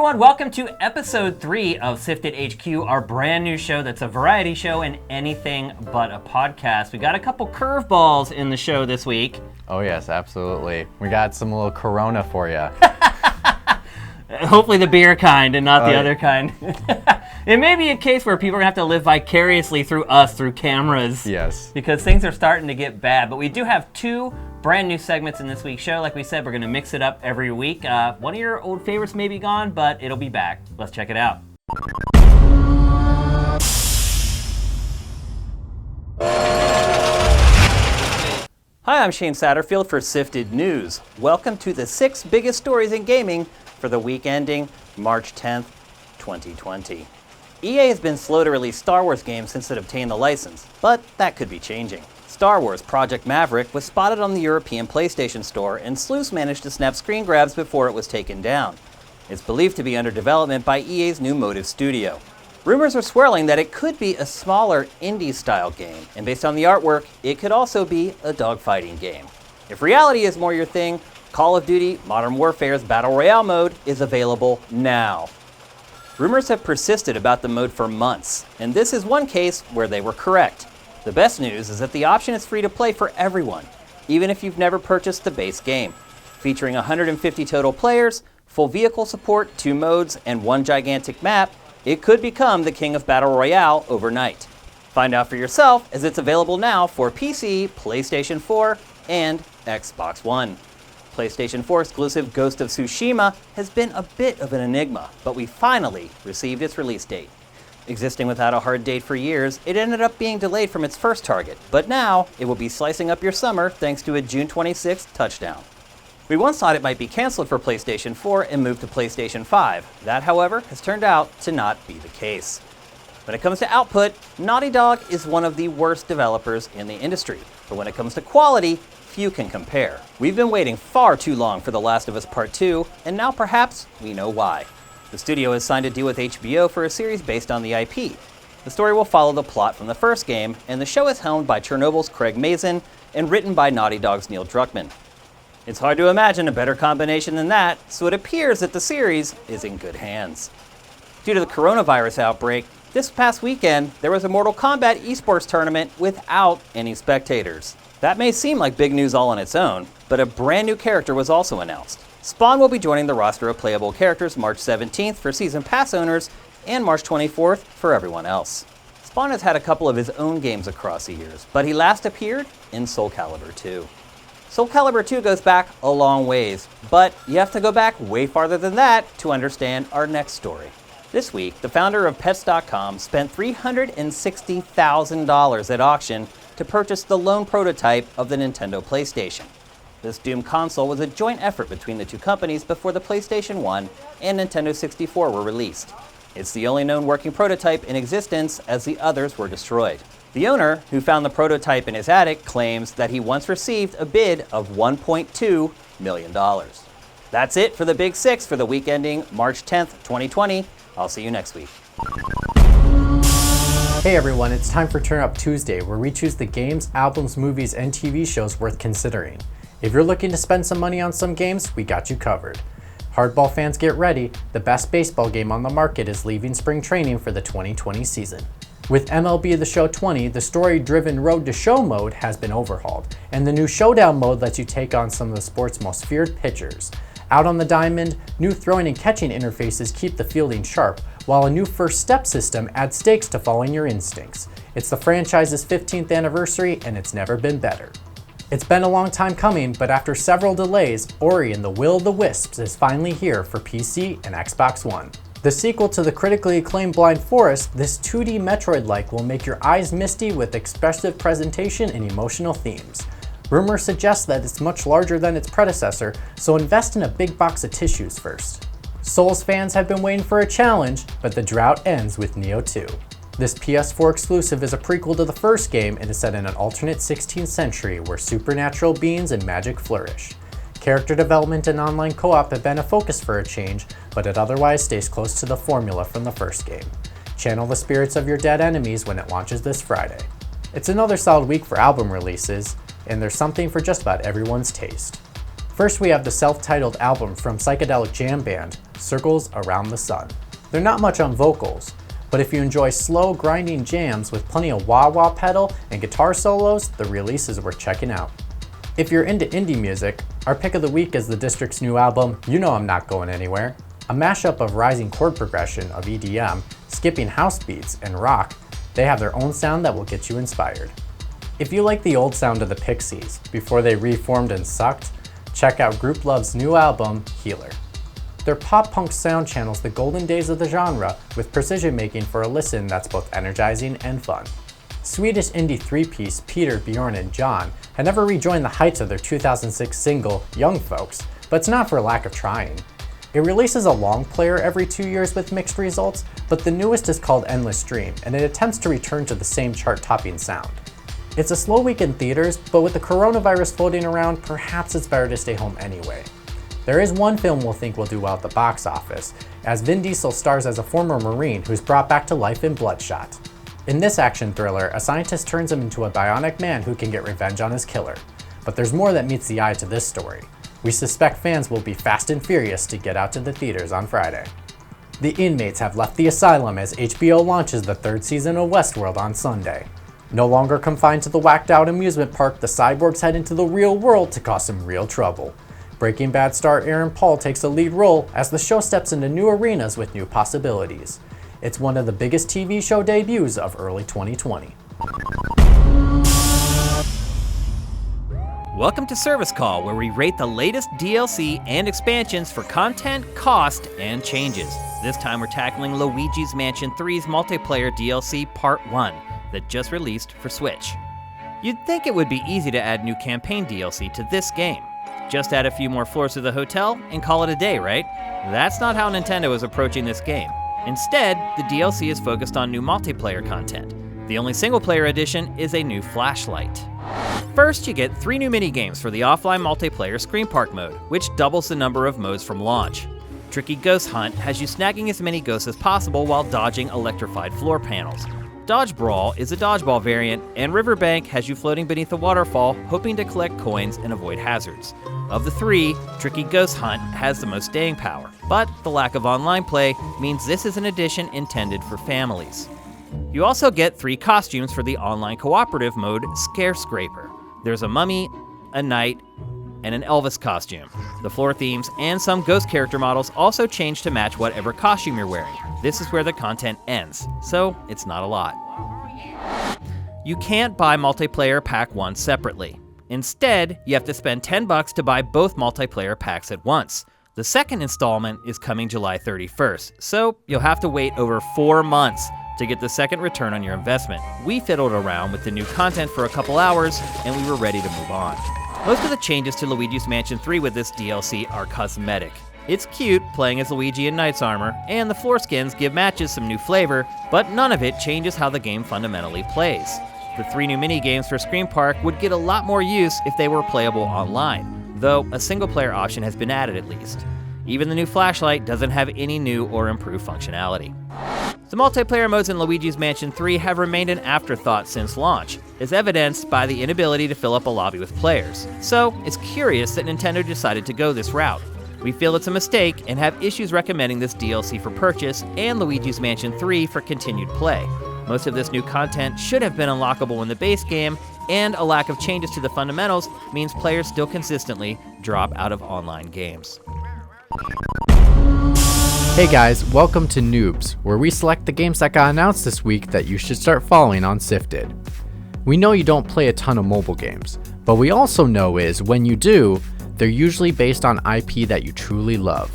everyone, welcome to episode 3 of SIFTD HQ, our brand new show that's a variety show and anything but a podcast. We got a couple curveballs in the show this week. Oh yes, absolutely. We got some little Corona for you. Hopefully the beer kind and not the other kind. It may be a case where people are going to have to live vicariously through us, through cameras. Yes. Because things are starting to get bad. But we do have 2 brand new segments in this week's show. Like we said, we're going to mix it up every week. One of your old favorites may be gone, but it'll be back. Let's check it out. Hi, I'm Shane Satterfield for SIFTD News. Welcome to the 6 biggest stories in gaming for the week ending March 10th, 2020. EA has been slow to release Star Wars games since it obtained the license, but that could be changing. Star Wars Project Maverick was spotted on the European PlayStation Store, and sleuths managed to snap screen grabs before it was taken down. It's believed to be under development by EA's new Motive studio. Rumors are swirling that it could be a smaller indie-style game, and based on the artwork, it could also be a dogfighting game. If reality is more your thing, Call of Duty Modern Warfare's Battle Royale mode is available now. Rumors have persisted about the mode for months, and this is one case where they were correct. The best news is that the option is free to play for everyone, even if you've never purchased the base game. Featuring 150 total players, full vehicle support, 2 modes, and 1 gigantic map, it could become the king of Battle Royale overnight. Find out for yourself, as it's available now for PC, PlayStation 4, and Xbox One. PlayStation 4 exclusive Ghost of Tsushima has been a bit of an enigma, but we finally received its release date. Existing without a hard date for years, it ended up being delayed from its first target, but now it will be slicing up your summer thanks to a June 26th touchdown. We once thought it might be canceled for PlayStation 4 and moved to PlayStation 5. That, however, has turned out to not be the case. When it comes to output, Naughty Dog is one of the worst developers in the industry, but when it comes to quality, few can compare. We've been waiting far too long for The Last of Us Part 2, and now perhaps we know why. The studio has signed a deal with HBO for a series based on the IP. The story will follow the plot from the first game, and the show is helmed by Chernobyl's Craig Mazin and written by Naughty Dog's Neil Druckmann. It's hard to imagine a better combination than that, so it appears that the series is in good hands. Due to the coronavirus outbreak, this past weekend there was a Mortal Kombat esports tournament without any spectators. That may seem like big news all on its own, but a brand new character was also announced. Spawn will be joining the roster of playable characters March 17th for Season Pass owners and March 24th for everyone else. Spawn has had a couple of his own games across the years, but he last appeared in Soul Calibur 2. Soul Calibur 2 goes back a long ways, but you have to go back way farther than that to understand our next story. This week, the founder of Pets.com spent $360,000 at auction to purchase the lone prototype of the Nintendo PlayStation. This doomed console was a joint effort between the 2 companies before the PlayStation 1 and Nintendo 64 were released. It's the only known working prototype in existence, as the others were destroyed. The owner, who found the prototype in his attic, claims that he once received a bid of $1.2 million. That's it for the Big 6 for the week ending March 10th, 2020. I'll see you next week. Hey everyone, it's time for Turn Up Tuesday, where we choose the games, albums, movies, and TV shows worth considering. If you're looking to spend some money on some games, we got you covered. Hardball fans, get ready. The best baseball game on the market is leaving spring training for the 2020 season. With MLB The Show 20, the story-driven Road to Show mode has been overhauled, and the new Showdown mode lets you take on some of the sport's most feared pitchers. Out on the diamond, new throwing and catching interfaces keep the fielding sharp, while a new first step system adds stakes to following your instincts. It's the franchise's 15th anniversary, and it's never been better. It's been a long time coming, but after several delays, Ori and the Will of the Wisps is finally here for PC and Xbox One. The sequel to the critically acclaimed Blind Forest, this 2D Metroid-like will make your eyes misty with expressive presentation and emotional themes. Rumors suggest that it's much larger than its predecessor, so invest in a big box of tissues first. Souls fans have been waiting for a challenge, but the drought ends with Nioh 2. This PS4 exclusive is a prequel to the first game and is set in an alternate 16th century where supernatural beings and magic flourish. Character development and online co-op have been a focus for a change, but it otherwise stays close to the formula from the first game. Channel the spirits of your dead enemies when it launches this Friday. It's another solid week for album releases, and there's something for just about everyone's taste. First, we have the self-titled album from psychedelic jam band Circles Around the Sun. They're not much on vocals, but if you enjoy slow, grinding jams with plenty of wah-wah pedal and guitar solos, the release is worth checking out. If you're into indie music, our pick of the week is the District's new album, You Know I'm Not Going Anywhere. A mashup of rising chord progression of EDM, skipping house beats, and rock, they have their own sound that will get you inspired. If you like the old sound of the Pixies, before they reformed and sucked, check out Group Love's new album, Healer. Their pop-punk sound channels the golden days of the genre with precision making for a listen that's both energizing and fun. Swedish indie three-piece Peter, Bjorn, and John had never rejoined the heights of their 2006 single, Young Folks, but it's not for lack of trying. It releases a long player every 2 years with mixed results, but the newest is called Endless Dream, and it attempts to return to the same chart-topping sound. It's a slow week in theaters, but with the coronavirus floating around, perhaps it's better to stay home anyway. There is one film we'll think will do well at the box office, as Vin Diesel stars as a former Marine who's brought back to life in Bloodshot. In this action thriller, a scientist turns him into a bionic man who can get revenge on his killer. But there's more that meets the eye to this story. We suspect fans will be fast and furious to get out to the theaters on Friday. The inmates have left the asylum as HBO launches the third season of Westworld on Sunday. No longer confined to the whacked out amusement park, the cyborgs head into the real world to cause some real trouble. Breaking Bad star Aaron Paul takes a lead role as the show steps into new arenas with new possibilities. It's one of the biggest TV show debuts of early 2020. Welcome to Service Call, where we rate the latest DLC and expansions for content, cost, and changes. This time we're tackling Luigi's Mansion 3's multiplayer DLC Part 1 that just released for Switch. You'd think it would be easy to add new campaign DLC to this game. Just add a few more floors to the hotel and call it a day, right? That's not how Nintendo is approaching this game. Instead, the DLC is focused on new multiplayer content. The only single-player addition is a new flashlight. First, you get 3 new mini-games for the offline multiplayer Scream Park mode, which doubles the number of modes from launch. Tricky Ghost Hunt has you snagging as many ghosts as possible while dodging electrified floor panels. Dodge Brawl is a dodgeball variant, and Riverbank has you floating beneath a waterfall, hoping to collect coins and avoid hazards. Of the 3, Tricky Ghost Hunt has the most staying power, but the lack of online play means this is an edition intended for families. You also get 3 costumes for the online cooperative mode Scare Scraper. There's a mummy, a knight, and an Elvis costume. The floor themes and some ghost character models also change to match whatever costume you're wearing. This is where the content ends, so it's not a lot. You can't buy multiplayer pack 1 separately. Instead, you have to spend $10 to buy both multiplayer packs at once. The second installment is coming July 31st, so you'll have to wait over 4 months to get the second return on your investment. We fiddled around with the new content for a couple hours, and we were ready to move on. Most of the changes to Luigi's Mansion 3 with this DLC are cosmetic. It's cute, playing as Luigi in knight's armor, and the floor skins give matches some new flavor, but none of it changes how the game fundamentally plays. The 3 new mini-games for Scream Park would get a lot more use if they were playable online, though a single-player option has been added at least. Even the new flashlight doesn't have any new or improved functionality. The multiplayer modes in Luigi's Mansion 3 have remained an afterthought since launch, as evidenced by the inability to fill up a lobby with players. So, it's curious that Nintendo decided to go this route. We feel it's a mistake and have issues recommending this DLC for purchase and Luigi's Mansion 3 for continued play. Most of this new content should have been unlockable in the base game, and a lack of changes to the fundamentals means players still consistently drop out of online games. Hey guys, welcome to Noobs, where we select the games that got announced this week that you should start following on SIFTD. We know you don't play a ton of mobile games, but we also know is, when you do, they're usually based on IP that you truly love.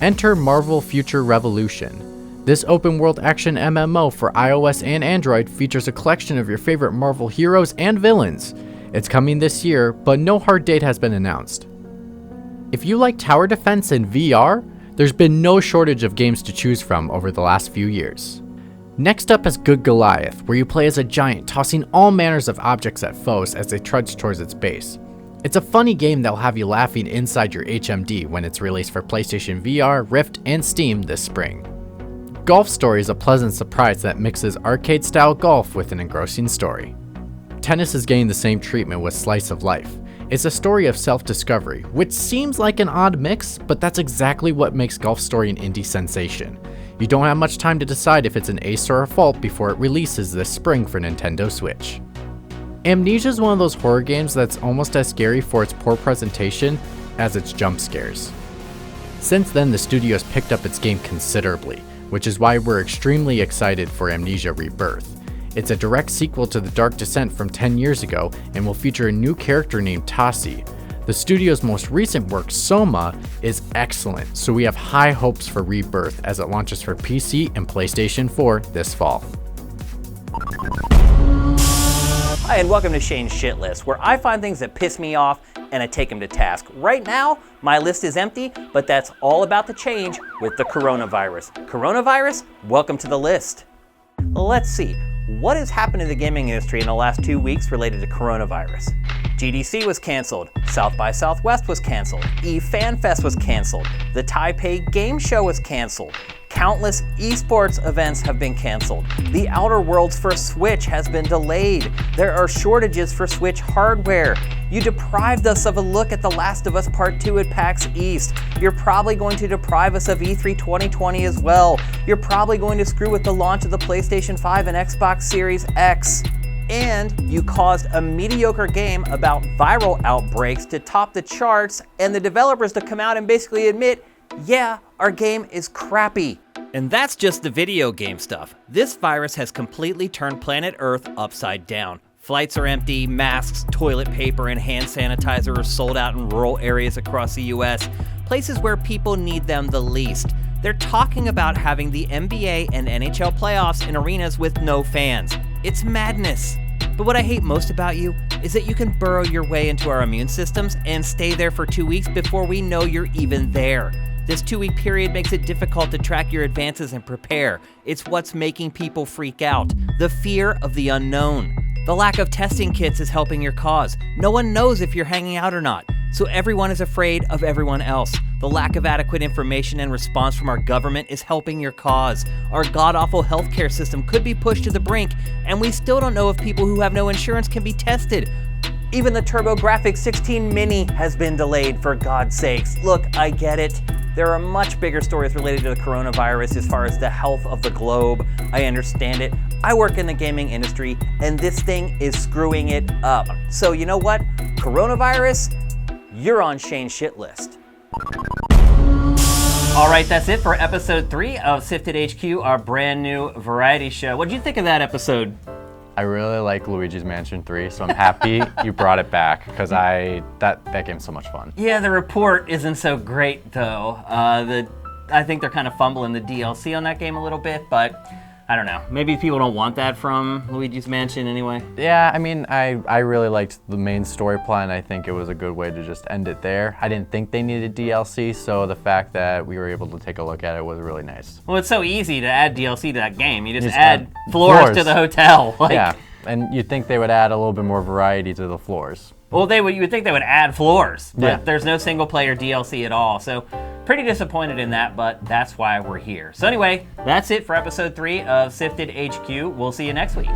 Enter Marvel Future Revolution. This open-world action MMO for iOS and Android features a collection of your favorite Marvel heroes and villains. It's coming this year, but no hard date has been announced. If you like tower defense in VR, there's been no shortage of games to choose from over the last few years. Next up is Good Goliath, where you play as a giant tossing all manners of objects at foes as they trudge towards its base. It's a funny game that'll have you laughing inside your HMD when it's released for PlayStation VR, Rift, and Steam this spring. Golf Story is a pleasant surprise that mixes arcade-style golf with an engrossing story. Tennis is getting the same treatment with Slice of Life. It's a story of self-discovery, which seems like an odd mix, but that's exactly what makes Golf Story an indie sensation. You don't have much time to decide if it's an ace or a fault before it releases this spring for Nintendo Switch. Amnesia is one of those horror games that's almost as scary for its poor presentation as its jump scares. Since then, the studio has picked up its game considerably, which is why we're extremely excited for Amnesia Rebirth. It's a direct sequel to The Dark Descent from 10 years ago and will feature a new character named Tassi. The studio's most recent work, Soma, is excellent, so we have high hopes for Rebirth as it launches for PC and PlayStation 4 this fall. Hi, and welcome to Shane's Shit List, where I find things that piss me off and I take them to task. Right now, my list is empty, but that's all about to change with the coronavirus. Coronavirus? Welcome to the list. Let's see. What has happened in the gaming industry in the last 2 weeks related to coronavirus? GDC was canceled, South by Southwest was canceled, eFanFest was canceled, the Taipei Game Show was canceled, countless esports events have been canceled, The Outer Worlds for Switch has been delayed, there are shortages for Switch hardware, you deprived us of a look at The Last of Us Part 2 at PAX East, you're probably going to deprive us of E3 2020 as well, you're probably going to screw with the launch of the PlayStation 5 and Xbox Series X. And you caused a mediocre game about viral outbreaks to top the charts and the developers to come out and basically admit, yeah, our game is crappy. And that's just the video game stuff. This virus has completely turned planet Earth upside down. Flights are empty, masks, toilet paper, and hand sanitizer are sold out in rural areas across the US, places where people need them the least. They're talking about having the NBA and NHL playoffs in arenas with no fans. It's madness. But what I hate most about you is that you can burrow your way into our immune systems and stay there for 2 weeks before we know you're even there. This 2-week period makes it difficult to track your advances and prepare. It's what's making people freak out. The fear of the unknown. The lack of testing kits is helping your cause. No one knows if you're hanging out or not, so everyone is afraid of everyone else. The lack of adequate information and response from our government is helping your cause. Our god-awful healthcare system could be pushed to the brink, and we still don't know if people who have no insurance can be tested. Even the TurboGrafx 16 Mini has been delayed, for God's sakes. Look, I get it. There are much bigger stories related to the coronavirus as far as the health of the globe. I understand it. I work in the gaming industry, and this thing is screwing it up. So you know what? Coronavirus, you're on Shane's Shit List. All right, that's it for episode 3 of SIFTD HQ, our brand new variety show. What did you think of that episode? I really like Luigis Mansion 3, so I'm happy you brought it back because that game's so much fun. Yeah, the report isn't so great though. I think they're kind of fumbling the DLC on that game a little bit, but I don't know. Maybe people don't want that from Luigi's Mansion anyway. Yeah, I mean, I really liked the main story plot, and I think it was a good way to just end it there. I didn't think they needed DLC, so the fact that we were able to take a look at it was really nice. Well, it's so easy to add DLC to that game. You just add floors to the hotel. Yeah, and you'd think they would add a little bit more variety to the floors. Well, you would think they would add floors, but yeah. There's no single-player DLC at all, so pretty disappointed in that, but that's why we're here. So anyway, that's it for episode 3 of SIFTD HQ. We'll see you next week.